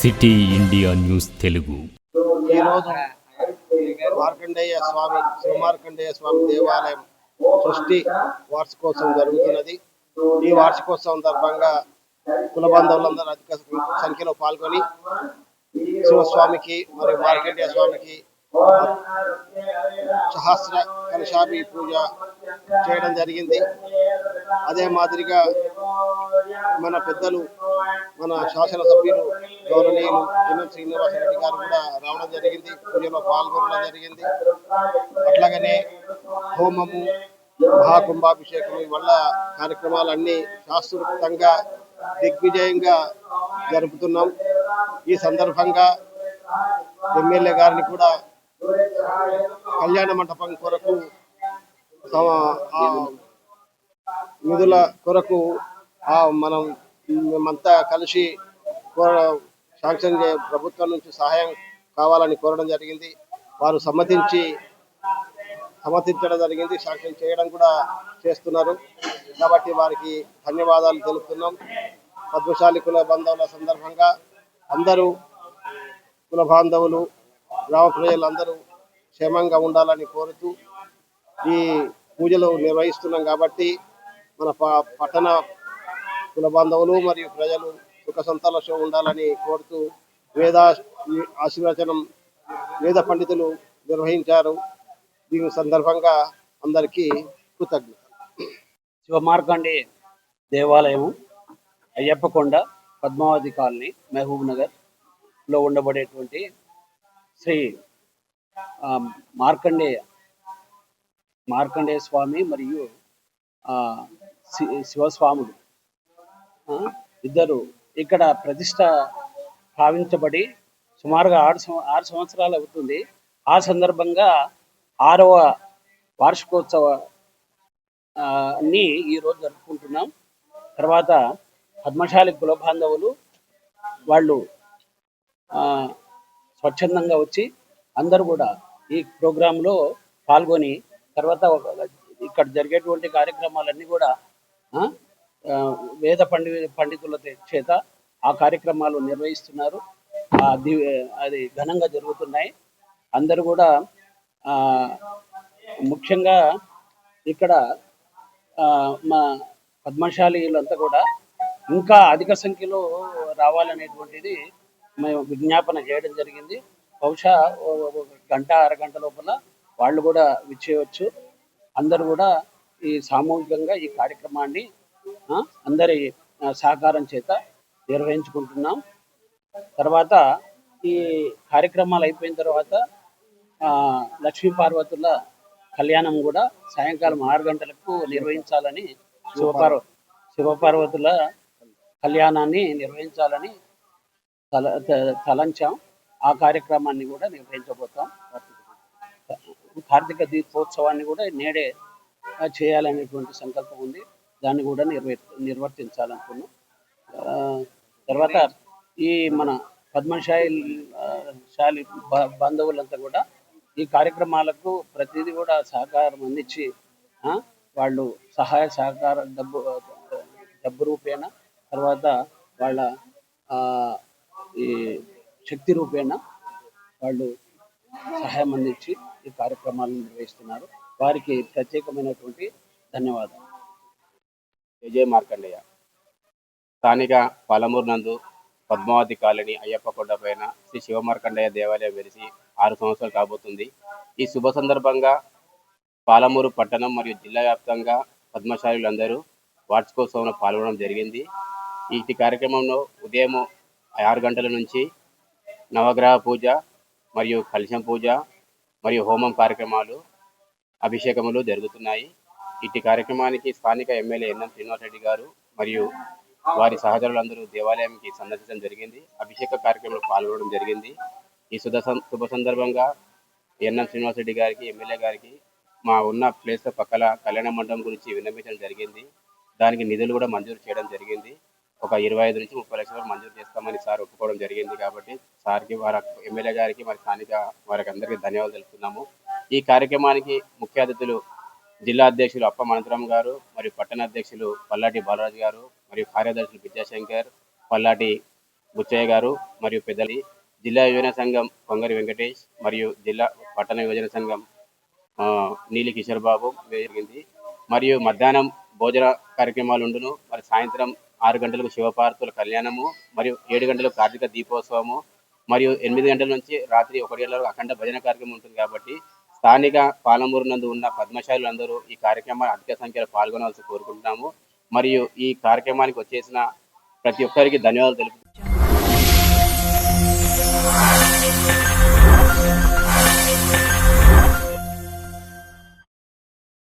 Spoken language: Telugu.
City India news Telugu. ఈరోజు మార్కండేయ స్వామి శివమార్కండేయ స్వామి దేవాలయం సృష్టి వార్షికోత్సవం జరుగుతున్నది. ఈ వార్షికోత్సవం సందర్భంగా కుల బాంధవులందరూ అధిక సంఖ్యలో పాల్గొని శివస్వామికి మరియు మార్కండేయ స్వామికి సహస్ర కలశాభి పూజ చేయడం జరిగింది. అదే మాదిరిగా మన పెద్దలు, మన శాసనసభ్యులు గౌరవనీయులు ఎన్ఎం శ్రీనివాసరెడ్డి గారు కూడా రావడం జరిగింది, పూజలో పాల్గొనడం జరిగింది. అట్లాగనే హోమము, మహాకుంభాభిషేకం వల్ల కార్యక్రమాలన్నీ శాస్త్రోక్తంగా దిగ్విజయంగా జరుపుతున్నాం. ఈ సందర్భంగా ఎమ్మెల్యే గారిని కూడా కళ్యాణ మండపం కొరకు నిధుల కొరకు మనం మేమంతా కలిసి శాంక్షన్ ప్రభుత్వం నుంచి సహాయం కావాలని కోరడం జరిగింది. వారు సమ్మతించడం జరిగింది, శాంక్షన్ చేయడం కూడా చేస్తున్నారు. కాబట్టి వారికి ధన్యవాదాలు తెలుపుతున్నాం. పద్మశాలి కుల బాంధవుల సందర్భంగా అందరూ కుల బాంధవులు, గ్రామ ప్రజలందరూ క్షేమంగా ఉండాలని కోరుతూ ఈ పూజలు నిర్వహిస్తున్నాం. కాబట్టి మన పట్టణ కుల బాంధవులు మరియు ప్రజలు సుఖ సంతోషం ఉండాలని కోరుతూ ఆశీర్వచనం వేద పండితులు నిర్వహించారు. దీని సందర్భంగా అందరికీ కృతజ్ఞత. శివమార్కండే దేవాలయం అయ్యప్పకొండ, పద్మావతి కాలనీ, మహబూబ్ నగర్లో ఉండబడేటువంటి శ్రీ మార్కండేయ స్వామి మరియు శివస్వాములు ఇద్దరు ఇక్కడ ప్రతిష్ట భావించబడి సుమారుగా 6 సంవత్సరాలు అవుతుంది. ఆ సందర్భంగా 6వ వార్షికోత్సవాన్ని ఈరోజు జరుపుకుంటున్నాం. తర్వాత పద్మశాలి కుల బాంధవులు వాళ్ళు స్వచ్ఛందంగా వచ్చి అందరూ కూడా ఈ ప్రోగ్రాంలో పాల్గొని తర్వాత ఇక్కడ జరిగేటువంటి కార్యక్రమాలన్నీ కూడా వేద పండితుల చేత ఆ కార్యక్రమాలు నిర్వహిస్తున్నారు. అది ఘనంగా జరుగుతున్నాయి. అందరూ కూడా ముఖ్యంగా ఇక్కడ మా పద్మశాలీలంతా కూడా ఇంకా అధిక సంఖ్యలో రావాలనేటువంటిది మేము విజ్ఞాపన చేయడం జరిగింది. బహుశా గంట అరగంట లోపల వాళ్ళు కూడా విచ్చేయవచ్చు. అందరూ కూడా ఈ సామూహికంగా ఈ కార్యక్రమాన్ని అందరి సహకారం చేత నిర్వహించుకుంటున్నాం. తర్వాత ఈ కార్యక్రమాలు అయిపోయిన తర్వాత లక్ష్మీ పార్వతుల కళ్యాణం కూడా సాయంకాలం 6 గంటలకు నిర్వహించాలని శివపార్వతుల కళ్యాణాన్ని నిర్వహించాలని తలంచాం. ఆ కార్యక్రమాన్ని కూడా నిర్వహించబోతాం. కార్తీక దీపోత్సవాన్ని కూడా నేడే చేయాలనేటువంటి సంకల్పం ఉంది. దాన్ని కూడా నిర్వర్తించాలనుకున్నాం. తర్వాత ఈ మన పద్మశాలి బంధువులంతా కూడా ఈ కార్యక్రమాలకు ప్రతిదీ కూడా సహకారం అందించి వాళ్ళు సహాయ సహకార డబ్బు రూపేణ, తర్వాత వాళ్ళ ఈ శక్తి రూపేణ వాళ్ళు సహాయం అందించి ఈ కార్యక్రమాలను నిర్వహిస్తున్నారు. వారికి ప్రత్యేకమైనటువంటి ధన్యవాదాలు. విజయ మార్కండేయ స్థానిక పాలమూరు నందు పద్మావతి కాలనీ అయ్యప్పకొండ పైన శ్రీ శివమార్కండేయ దేవాలయం వెలిసి 6 సంవత్సరాలు కాబోతుంది. ఈ శుభ సందర్భంగా పాలమూరు పట్టణం మరియు జిల్లా వ్యాప్తంగా పద్మశాలులందరూ వార్షికోత్సవంలో పాల్గొనడం జరిగింది. ఈ కార్యక్రమంలో ఉదయం 6 గంటల నుంచి నవగ్రహ పూజ మరియు కలశం పూజ మరియు హోమం కార్యక్రమాలు, అభిషేకములు జరుగుతున్నాయి. ఇటు కార్యక్రమానికి స్థానిక ఎమ్మెల్యే ఎన్ఎం శ్రీనివాసరెడ్డి గారు మరియు వారి సహచరులందరూ దేవాలయానికి సందర్శించడం జరిగింది. అభిషేక కార్యక్రమంలో పాల్గొనడం జరిగింది. ఈ శుభ సందర్భంగా ఎన్ఎం శ్రీనివాసరెడ్డి గారికి, ఎమ్మెల్యే గారికి మా ఉన్న ప్లేస్ పక్కల కళ్యాణ మండపం గురించి విన్నవించడం జరిగింది. దానికి నిధులు కూడా మంజూరు చేయడం జరిగింది. ఒక 25 నుంచి 30 లక్షలు మంజూరు చేస్తామని సార్ ఒప్పుకోవడం జరిగింది. కాబట్టి సార్కి, వారి ఎమ్మెల్యే గారికి, మరి స్థానిక వారికి అందరికీ ధన్యవాదాలు తెలుపుతున్నాము. ఈ కార్యక్రమానికి ముఖ్య అతిథులు జిల్లా అధ్యక్షులు అప్ప అనంతరామ్ గారు, మరియు పట్టణ అధ్యక్షులు పల్లాటి బాలరాజు గారు, మరియు కార్యదర్శులు విద్యాశంకర్, పల్లాటి బుచ్చయ్య గారు మరియు పెద్దలి జిల్లా యువజన సంఘం పొంగరి వెంకటేష్ మరియు జిల్లా పట్టణ యువజన సంఘం నీలి కిషోర్ బాబు జరిగింది. మరియు మధ్యాహ్నం భోజన కార్యక్రమాలు ఉండును. మరి సాయంత్రం 6 గంటలకు శివపార్వతుల కళ్యాణము మరియు 7 గంటలకు కార్తీక దీపోత్సవము మరియు 8 గంటల నుంచి రాత్రి 1 గంటల వరకు అఖండ భజన కార్యక్రమం ఉంటుంది. కాబట్టి స్థానిక పాలమూరు నందు ఉన్న పద్మశాలులు అందరూ ఈ కార్యక్రమాన్ని అధిక సంఖ్యలో పాల్గొనవలసి కోరుకుంటున్నాము. మరియు ఈ కార్యక్రమానికి వచ్చేసిన ప్రతి ఒక్కరికి ధన్యవాదాలు తెలుపుతూ